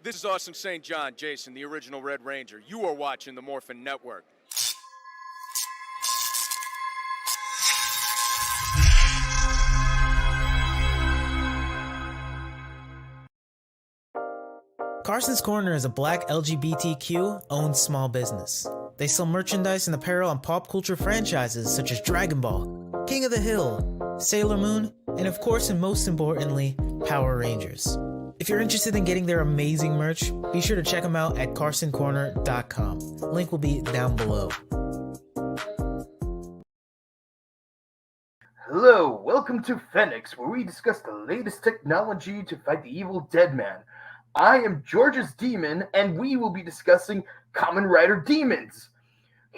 This is Awesome St. John, Jason, the original Red Ranger. You are watching the Morphin Network. Carson's Corner is a black LGBTQ-owned small business. They sell merchandise and apparel on pop culture franchises such as Dragon Ball, King of the Hill, Sailor Moon, and of course and most importantly, Power Rangers. If you're interested in getting their amazing merch, be sure to check them out at carsoncorner.com. Link will be down below. Hello, welcome to Phoenix, where we discuss the latest technology to fight the evil dead man. I am George's Demon, and we will be discussing Kamen Rider Demons.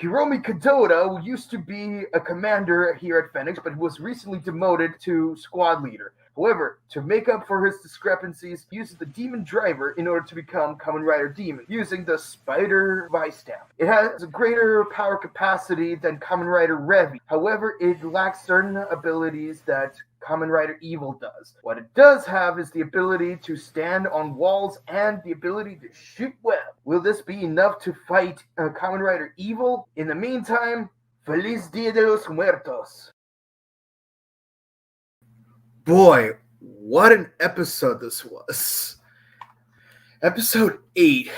Hiromi Kadota used to be a commander here at Phoenix, but was recently demoted to squad leader. However, to make up for his discrepancies, he uses the Demon Driver in order to become Kamen Rider Demon, using the Spider Vice stamp. It has a greater power capacity than Kamen Rider Revice. However, it lacks certain abilities that Kamen Rider Evil does. What it does have is the ability to stand on walls and the ability to shoot web. Will this be enough to fight Kamen Rider Evil? In the meantime, Feliz Dia de los Muertos. Boy, what an episode this was. Episode 8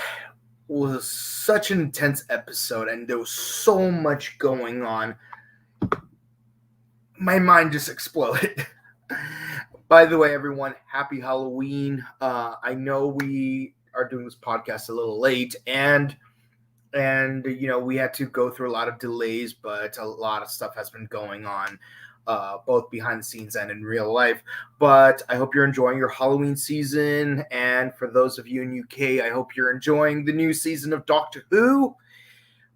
was such an intense episode, and there was so much going on. My mind just exploded. By the way, everyone, happy Halloween. I know we are doing this podcast a little late, and you know, we had to go through a lot of delays, but a lot of stuff has been going on, both behind the scenes and in real life. But I hope you're enjoying your Halloween season, and for those of you in UK, I hope you're enjoying the new season of Doctor Who,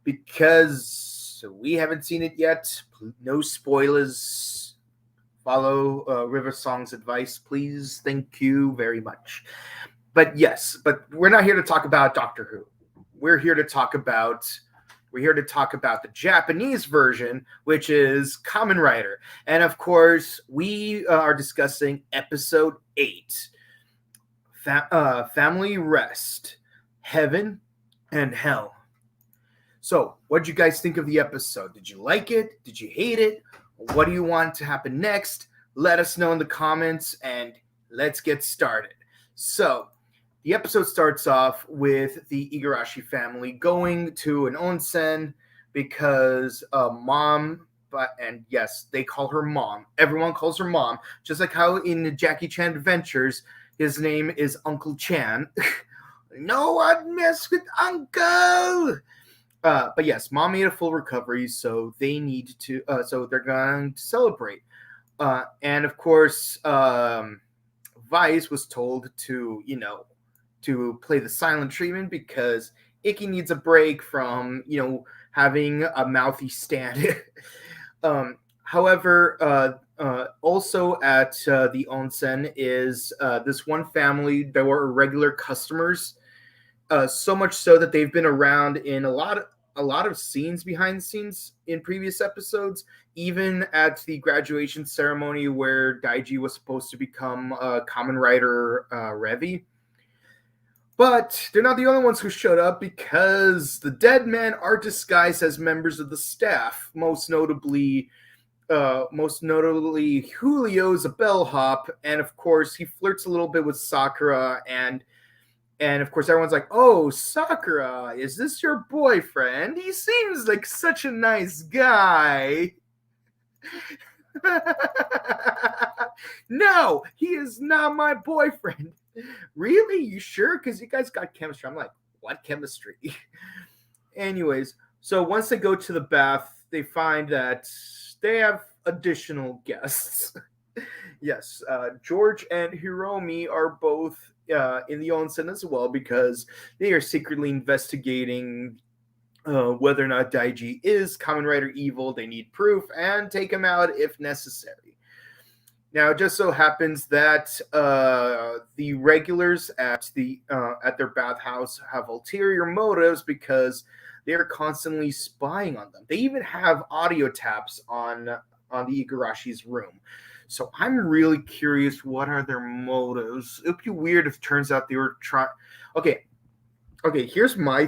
because we haven't seen it yet. No spoilers. Follow River Song's advice, please. Thank you very much. But yes, but we're not here to talk about Doctor Who. We're here to talk about the Japanese version, which is Kamen Rider. And of course, we are discussing episode 8, Family Rest, Heaven and Hell. So, what did you guys think of the episode? Did you like it? Did you hate it? What do you want to happen next? Let us know in the comments, and let's get started. So, the episode starts off with the Igarashi family going to an onsen because mom, and yes, they call her mom. Everyone calls her mom, just like how in the Jackie Chan Adventures, his name is Uncle Chan. No one mess with Uncle! But yes, mom made a full recovery, so they need to. So they're going to celebrate. And of course, Vice was told to, to play the silent treatment because Icky needs a break from, having a mouthy stand. However, also at the onsen is this one family that were regular customers. So much so that they've been around in a lot of scenes behind the scenes in previous episodes, even at the graduation ceremony where Daiji was supposed to become Kamen Rider Revi. But they're not the only ones who showed up, because the dead men are disguised as members of the staff, most notably Julio's a bellhop, and of course he flirts a little bit with Sakura, and of course, everyone's like, "Oh, Sakura, is this your boyfriend? He seems like such a nice guy." No, he is not my boyfriend. Really? You sure? Because you guys got chemistry. I'm like, what chemistry? Anyways, so once they go to the bath, they find that they have additional guests. Yes, George and Hiromi are both in the onsen as well, because they are secretly investigating whether or not Daiji is Kamen Rider Evil. They need proof and take him out if necessary. Now, it just so happens that the regulars at their bathhouse have ulterior motives, because they are constantly spying on them. They even have audio taps on the Igarashi's room. So I'm really curious, what are their motives? It would be weird if it turns out they were trying. Okay, here's my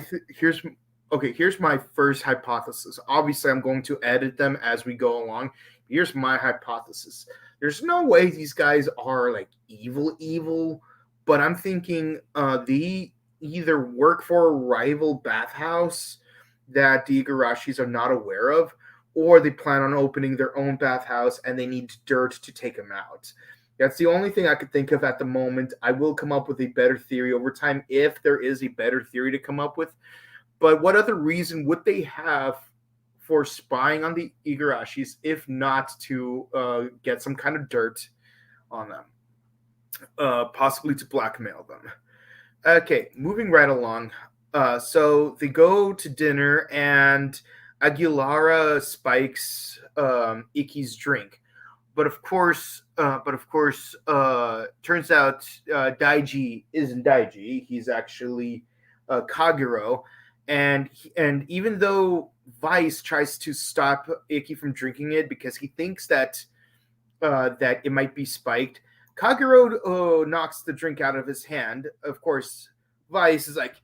first hypothesis. Obviously, I'm going to edit them as we go along. Here's my hypothesis. There's no way these guys are like evil, but I'm thinking they either work for a rival bathhouse that the Igarashis are not aware of, or they plan on opening their own bathhouse and they need dirt to take them out. That's the only thing I could think of at the moment. I will come up with a better theory over time if there is a better theory to come up with. But what other reason would they have for spying on the Igarashis if not to get some kind of dirt on them? Possibly to blackmail them. Okay, moving right along. So they go to dinner and Aguilera spikes Ikki's drink. But of course, turns out Daiji isn't Daiji. He's actually Kagero, and even though Vice tries to stop Ikki from drinking it because he thinks that that it might be spiked, Kagero knocks the drink out of his hand. Of course, Vice is like,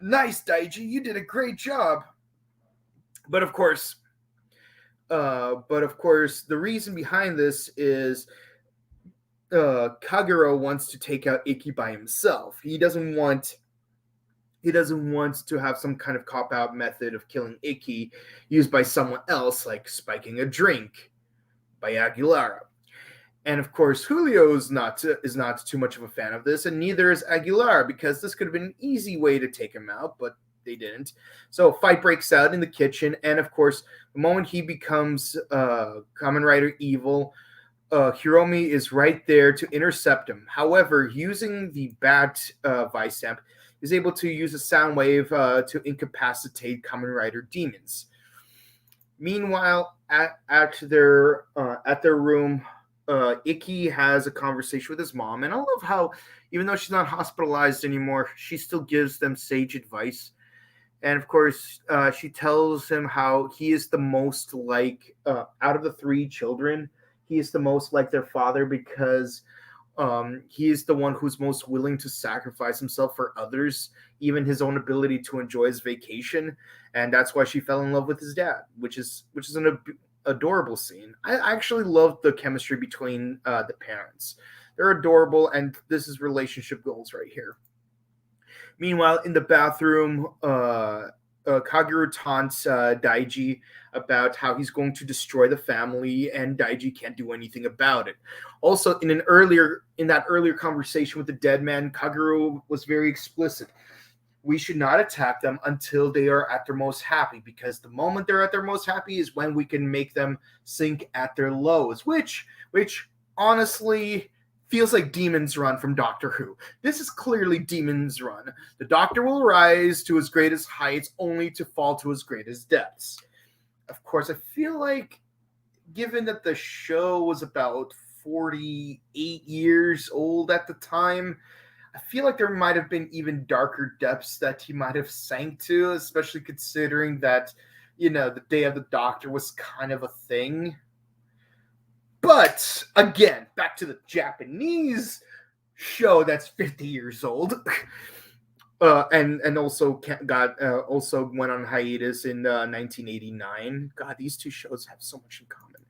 "Nice, Daiji, you did a great job." But of course, the reason behind this is Kagero wants to take out Ikki by himself. He doesn't want to have some kind of cop-out method of killing Ikki used by someone else, like spiking a drink by Aguilera. And of course, Julio is not too much of a fan of this, and neither is Aguilera, because this could have been an easy way to take him out, but they didn't. So a fight breaks out in the kitchen, and of course, the moment he becomes Kamen Rider Evil, Hiromi is right there to intercept him. However, using the Bat Vice Amp, is able to use a sound wave to incapacitate Kamen Rider demons. Meanwhile, at their room, Ikki has a conversation with his mom, and I love how, even though she's not hospitalized anymore, she still gives them sage advice. And of course, she tells him how he is the most like, out of the three children, he is the most like their father because he is the one who's most willing to sacrifice himself for others, even his own ability to enjoy his vacation. And that's why she fell in love with his dad, which is an adorable scene. I actually love the chemistry between the parents. They're adorable, and this is relationship goals right here. Meanwhile, in the bathroom, Kagero taunts Daiji about how he's going to destroy the family, and Daiji can't do anything about it. Also, in that earlier conversation with the dead man, Kagero was very explicit. We should not attack them until they are at their most happy, because the moment they're at their most happy is when we can make them sink at their lows, which honestly feels like Demon's Run from Doctor Who. This is clearly Demon's Run. The Doctor will rise to his greatest heights only to fall to his greatest depths. Of course, I feel like, given that the show was about 48 years old at the time, I feel like there might have been even darker depths that he might have sank to, especially considering that, the Day of the Doctor was kind of a thing. But again, back to the Japanese show that's 50 years old, and also also went on hiatus in 1989. God, these two shows have so much in common.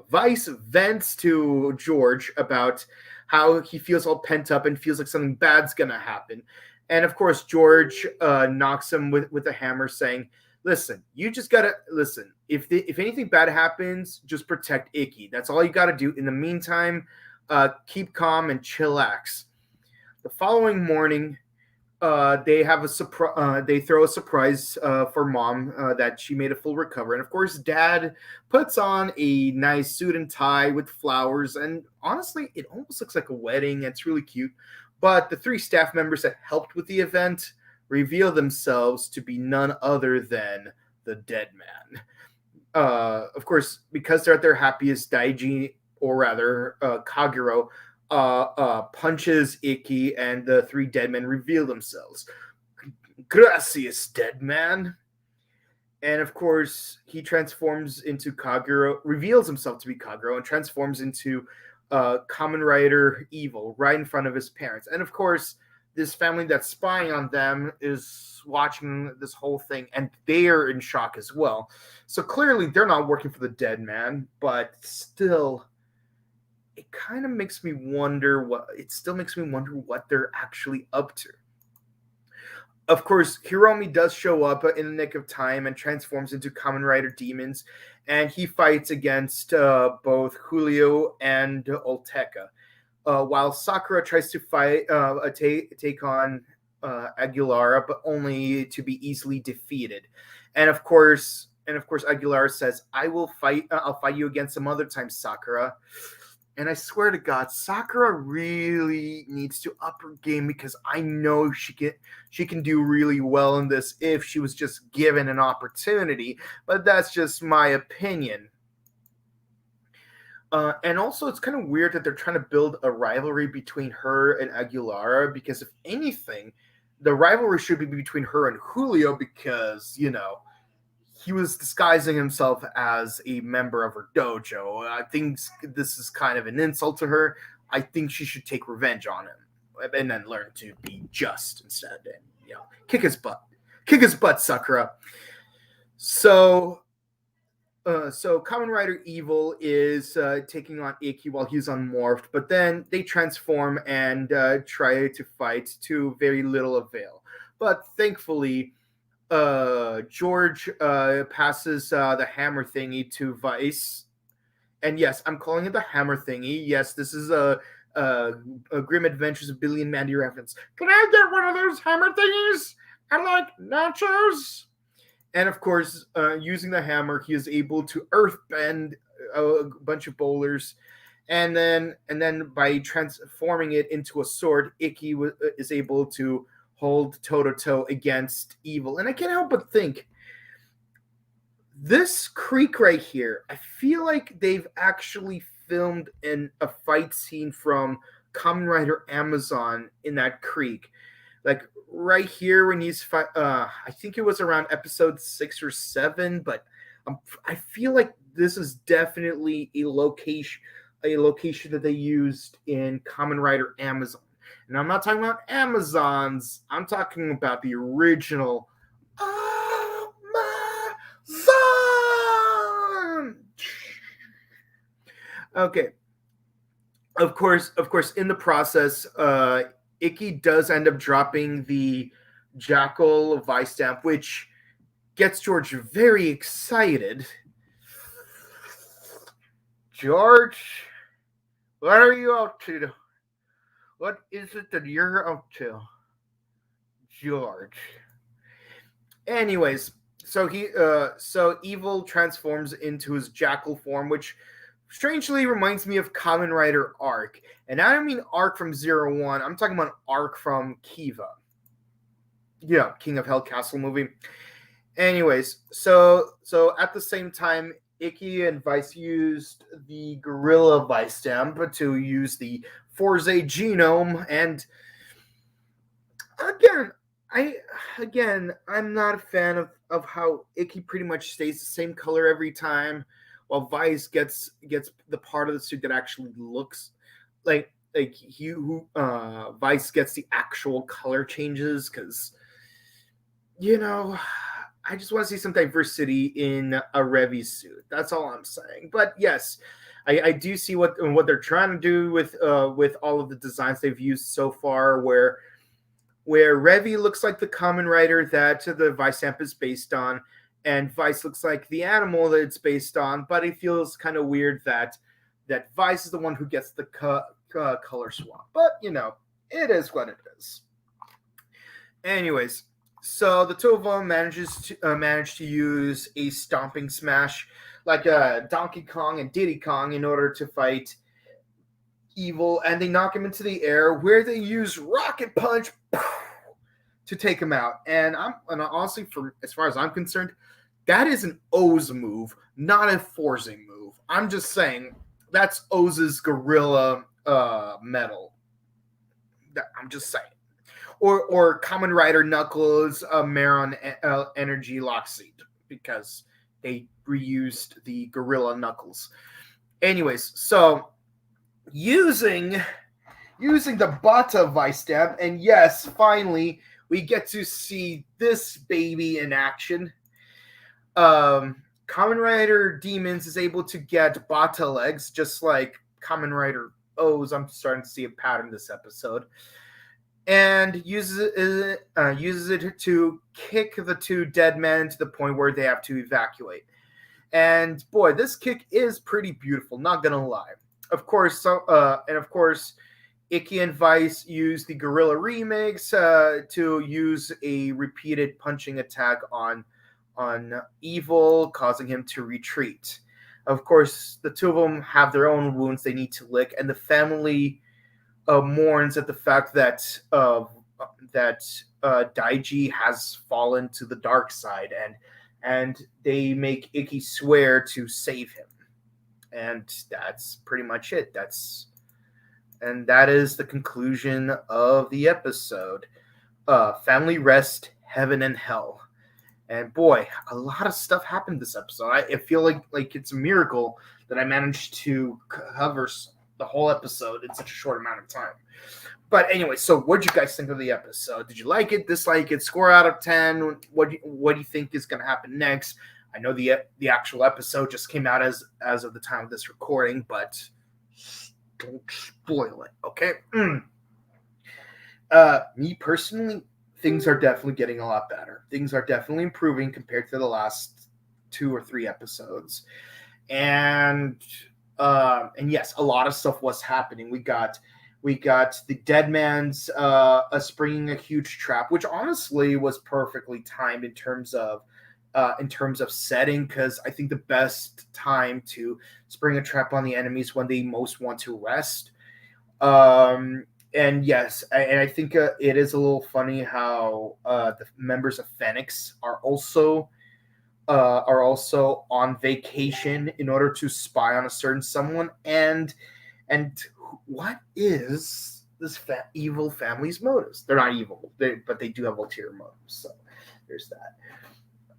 Vice vents to George about how he feels all pent up and feels like something bad's gonna happen, and of course George knocks him with a hammer, saying, "Listen, you just gotta listen. If anything bad happens, just protect Ikki. That's all you gotta do. In the meantime, keep calm and chillax." The following morning, they have a surprise. They throw a surprise for Mom that she made a full recovery, and of course, Dad puts on a nice suit and tie with flowers, and honestly, it almost looks like a wedding. It's really cute. But the three staff members that helped with the event reveal themselves to be none other than the dead man. Of course, because they're at their happiest, Daiji, or rather Kagero, punches Ikki, and the three dead men reveal themselves. "Gracias, dead man." And of course, he transforms into Kagero, reveals himself to be Kagero, and transforms into Kamen Rider Evil right in front of his parents. And of course, this family that's spying on them is watching this whole thing, and they are in shock as well. So clearly, they're not working for the dead man, but still, it kind of makes me wonder what. It still makes me wonder what they're actually up to. Of course, Hiromi does show up in the nick of time and transforms into Kamen Rider Demons, and he fights against both Julio and Olteca, while Sakura tries to take on Aguilera, but only to be easily defeated. And of course, Aguilera says, "I'll fight you again some other time, Sakura." And I swear to God, Sakura really needs to up her game, because I know she can do really well in this if she was just given an opportunity. But that's just my opinion. And also, it's kind of weird that they're trying to build a rivalry between her and Aguilera, because if anything, the rivalry should be between her and Julio, because, he was disguising himself as a member of her dojo. I think this is kind of an insult to her. I think she should take revenge on him and then learn to be just instead. And, kick his butt. Kick his butt, Sakura. So Kamen Rider Evil is taking on Iki while he's unmorphed, but then they transform and try to fight to very little avail. But thankfully, George passes the hammer thingy to Vice. And yes, I'm calling it the hammer thingy. Yes, this is a Grim Adventures of Billy and Mandy reference. Can I get one of those hammer thingies? I like nachos. And of course, using the hammer, he is able to earthbend a bunch of bowlers. And then by transforming it into a sword, Iki is able to hold toe-to-toe against Evil. And I can't help but think, this creek right here, I feel like they've actually filmed a fight scene from Kamen Rider Amazon in that creek. Like right here when he's I think it was around episode 6 or 7, but I feel like this is definitely a location that they used in Kamen Rider Amazon. And I'm not talking about Amazons. I'm talking about the original Amazon. Okay. Of course, in the process, Iki does end up dropping the Jackal Vice stamp, which gets George very excited. George, what are you up to? What is it that you're up to, George? Anyways, so Evil transforms into his Jackal form, which strangely reminds me of Kamen Rider Arc. And I don't mean Arc from 01. I'm talking about Arc from Kiva. Yeah, King of Hell Castle movie. Anyways, so at the same time, Iki and Vice used the Gorilla Vice stamp to use the Forze genome, and I'm not a fan of how Iki pretty much stays the same color every time, while Vice gets the part of the suit that actually looks like Vice gets the actual color changes, because I just want to see some diversity in a Revi suit. That's all I'm saying. But yes, I do see what they're trying to do with all of the designs they've used so far, where Revi looks like the Kamen Rider that the Vice stamp is based on, and Vice looks like the animal that it's based on. But it feels kind of weird that Vice is the one who gets the color swap. But it is what it is. Anyways, so the two of them manage to use a stomping smash like Donkey Kong and Diddy Kong in order to fight Evil, and they knock him into the air, where they use Rocket Punch to take him out. And honestly, as far as I'm concerned, that is an O's move, not a Forcing move. I'm just saying that's Oz's Gorilla metal. I'm just saying. Or Kamen Rider Knuckles, Maron Energy Lockseed. because they reused the gorilla knuckles. Anyways, so using the Bata Vice stamp, and yes, finally we get to see this baby in action. Kamen Rider Demons is able to get Bata legs, just like Kamen Rider O's. I'm starting to see a pattern this episode. And uses it to kick the two dead men to the point where they have to evacuate. And boy, this kick is pretty beautiful, not gonna lie. Of course, Icky and Vice use the Gorilla Remix to use a repeated punching attack on Evil, causing him to retreat. Of course, the two of them have their own wounds they need to lick, and the family mourns at the fact that Daiji has fallen to the dark side, and they make Icky swear to save him. And that's pretty much it. That is the conclusion of the episode. Family rest, heaven and hell. And boy, a lot of stuff happened this episode. I feel like it's a miracle that I managed to cover the whole episode in such a short amount of time. But anyway, so what did you guys think of the episode? Did you like it, dislike it, score out of 10? What do you think is going to happen next? I know the actual episode just came out as of the time of this recording, but don't spoil it, okay? Me personally, things are definitely getting a lot better. Things are definitely improving compared to the last 2 or 3 episodes. And yes, a lot of stuff was happening. We got the Dead Man's springing a huge trap, which honestly was perfectly timed in terms of setting, because I think the best time to spring a trap on the enemies when they most want to rest. And yes, and I think it is a little funny how the members of Phoenix are also on vacation in order to spy on a certain someone. And what is this evil family's motives? They're not evil, but they do have ulterior motives. So there's that.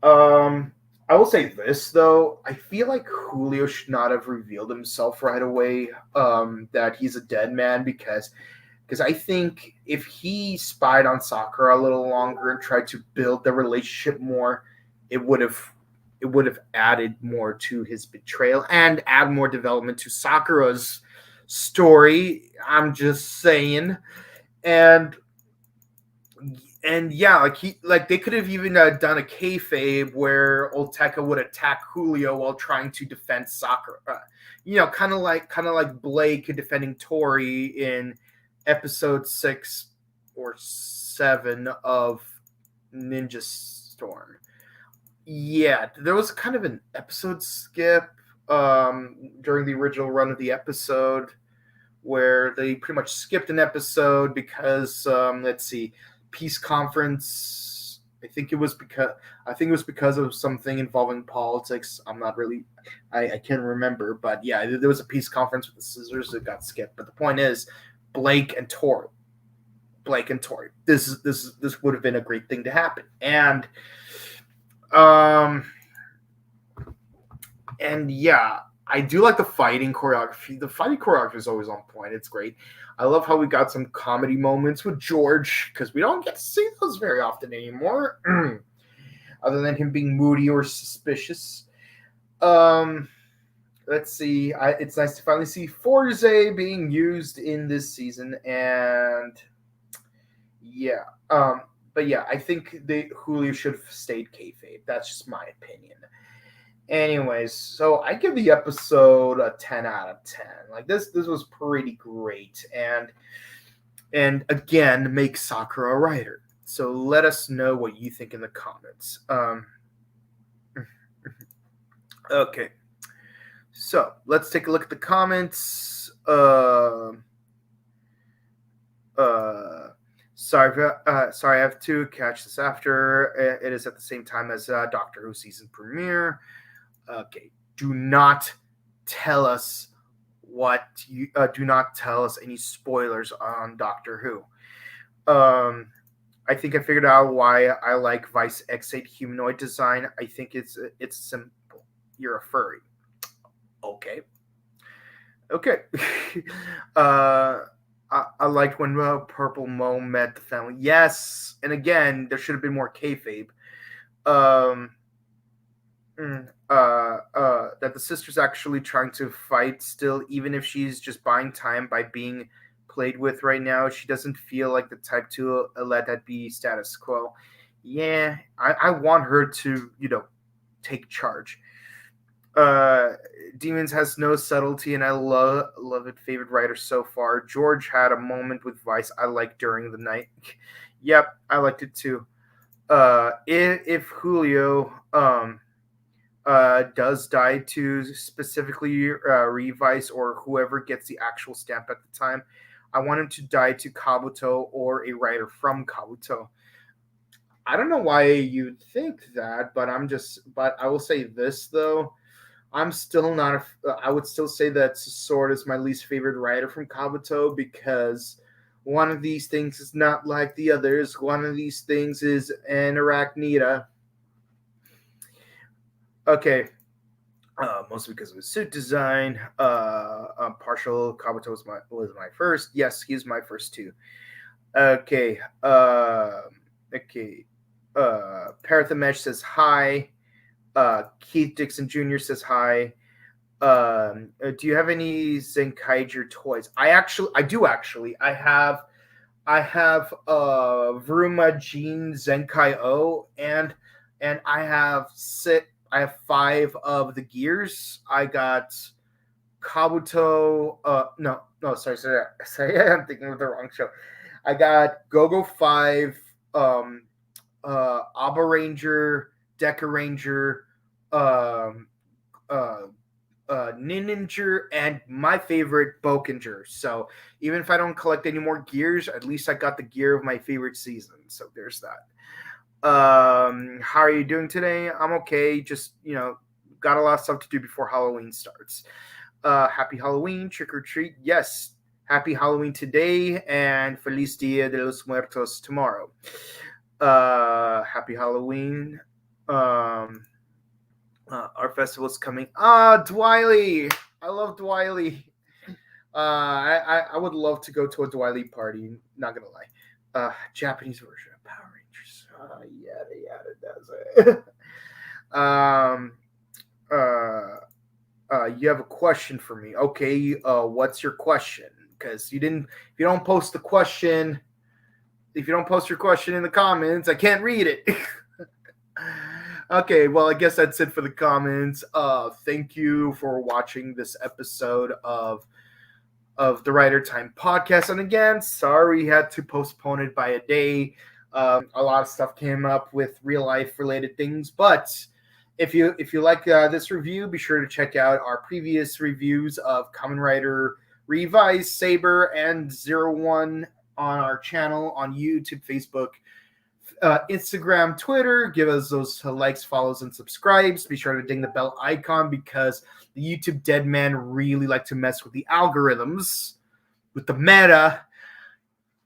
I will say this though, I feel like Julio should not have revealed himself right away, that he's a dead man, because I think if he spied on Sakura a little longer and tried to build the relationship more, it would have added more to his betrayal and add more development to Sakura's story. I'm just saying. And yeah, like they could have even done a kayfabe where Old Tekka would attack Julio while trying to defend Sakura. Kind of like Blake defending Tori in episode 6 or 7 of Ninja Storm. Yeah, there was kind of an episode skip during the original run of the episode where they pretty much skipped an episode because peace conference. I think it was because of something involving politics. I'm not really, I can't remember, but yeah, there was a peace conference with the Scissors that got skipped. But the point is, Blake and Tori. This would have been a great thing to happen, and yeah, I do like the fighting choreography. The fighting choreography is always on point. It's great. I love how we got some comedy moments with George, because we don't get to see those very often anymore, other than him being moody or suspicious. Let's see. It's nice to finally see Forze being used in this season, and yeah. But yeah, I think Julio should have stayed kayfabe. That's just my opinion. Anyways, so I give the episode a 10 out of 10. Like this was pretty great, and again, make Sakura a writer. So let us know what you think in the comments. Okay, so let's take a look at the comments. Sorry, I have to catch this after. It is at the same time as Doctor Who season premiere. Okay, do not tell us do not tell us any spoilers on Doctor Who. I think I figured out why I like Vice X8 humanoid design. I think it's simple. You're a furry. Okay. I liked when Purple Mo met the family. Yes, and again, there should have been more kayfabe. Um, that the sister's actually trying to fight still, even if she's just buying time by being played with right now. She doesn't feel like the type to let that be status quo. Yeah, I want her to, take charge. Demons has no subtlety, and I love it. Favorite writer so far. George had a moment with Vice I liked during the night. Yep, I liked it too. If Julio does die to specifically Revice or whoever gets the actual stamp at the time, I want him to die to Kabuto or a writer from Kabuto. I don't know why you'd think that, but I will say this though. I'm still not. I would still say that Sword is my least favorite writer from Kabuto because one of these things is not like the others. One of these things is an arachnida. Okay, mostly because of his suit design. Partial Kabuto was my first. Yes, he's my first too. Okay. Okay. Parathamesh says hi. Keith Dixon Jr. says hi. Do you have any Zenkaiger toys? I do actually. I have Vruma Jean Zenkai O and I have 5 of the gears. I got Kabuto. No, sorry. I'm thinking of the wrong show. I got Gogo 5, Abba Ranger, Deca Ranger, Ninja, and my favorite Bokinger. So even if I don't collect any more gears, at least I got the gear of my favorite season. So there's that. How are you doing today? I'm okay. Just, got a lot of stuff to do before Halloween starts. Happy Halloween, trick or treat. Yes, happy Halloween today and Feliz Dia de los Muertos tomorrow. Happy Halloween. Our festival's coming. Dwiley! I love Dwiley. I would love to go to a Dwiley party, not gonna lie. Japanese version of Power Rangers. Yada does it. You have a question for me. Okay, what's your question? Because if you don't post your question in the comments, I can't read it. Okay, well, I guess that's it for the comments. Thank you for watching this episode of the Rider Time podcast. And again, sorry we had to postpone it by a day. A lot of stuff came up with real life related things, but if you like this review, be sure to check out our previous reviews of Kamen Rider Revice, Saber, and 01 on our channel on YouTube, Facebook, Instagram, Twitter. Give us those likes, follows, and subscribes. Be sure to ding the bell icon because the YouTube dead man really like to mess with the algorithms, with the meta.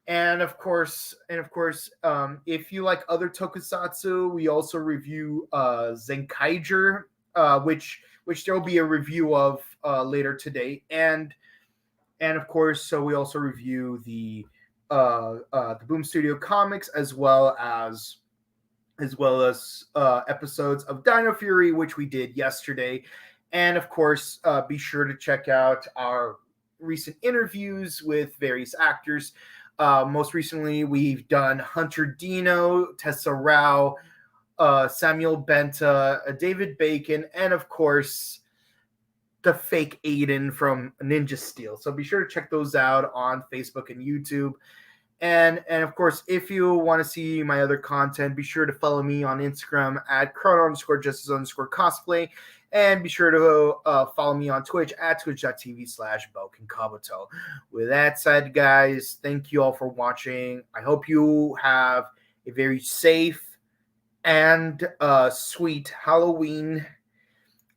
And of course, if you like other tokusatsu, we also review Zenkaiger, which there will be a review of later today. And of course, so we also review the Boom Studio comics as well as episodes of Dino Fury, which we did yesterday. And of course, be sure to check out our recent interviews with various actors. Most recently, we've done Hunter Dino, Tessa Rao, Samuel Benta, David Bacon, and of course, the fake Aiden from Ninja Steel. So be sure to check those out on Facebook and YouTube. And of course, if you want to see my other content, be sure to follow me on Instagram at chrono_justice_cosplay. And be sure to follow me on Twitch at twitch.tv/BokenKabuto. With that said, guys, thank you all for watching. I hope you have a very safe and sweet Halloween.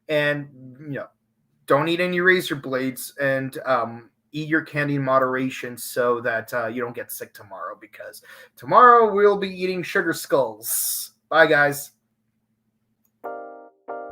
And, don't eat any razor blades. And eat your candy in moderation so that you don't get sick tomorrow, because tomorrow we'll be eating sugar skulls. Bye, guys.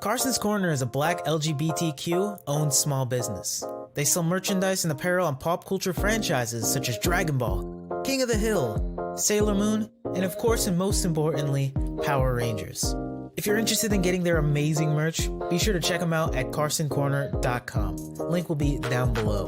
Carson's Corner is a black LGBTQ-owned small business. They sell merchandise and apparel on pop culture franchises such as Dragon Ball, King of the Hill, Sailor Moon, and of course and most importantly, Power Rangers. If you're interested in getting their amazing merch, be sure to check them out at carsoncorner.com. Link will be down below.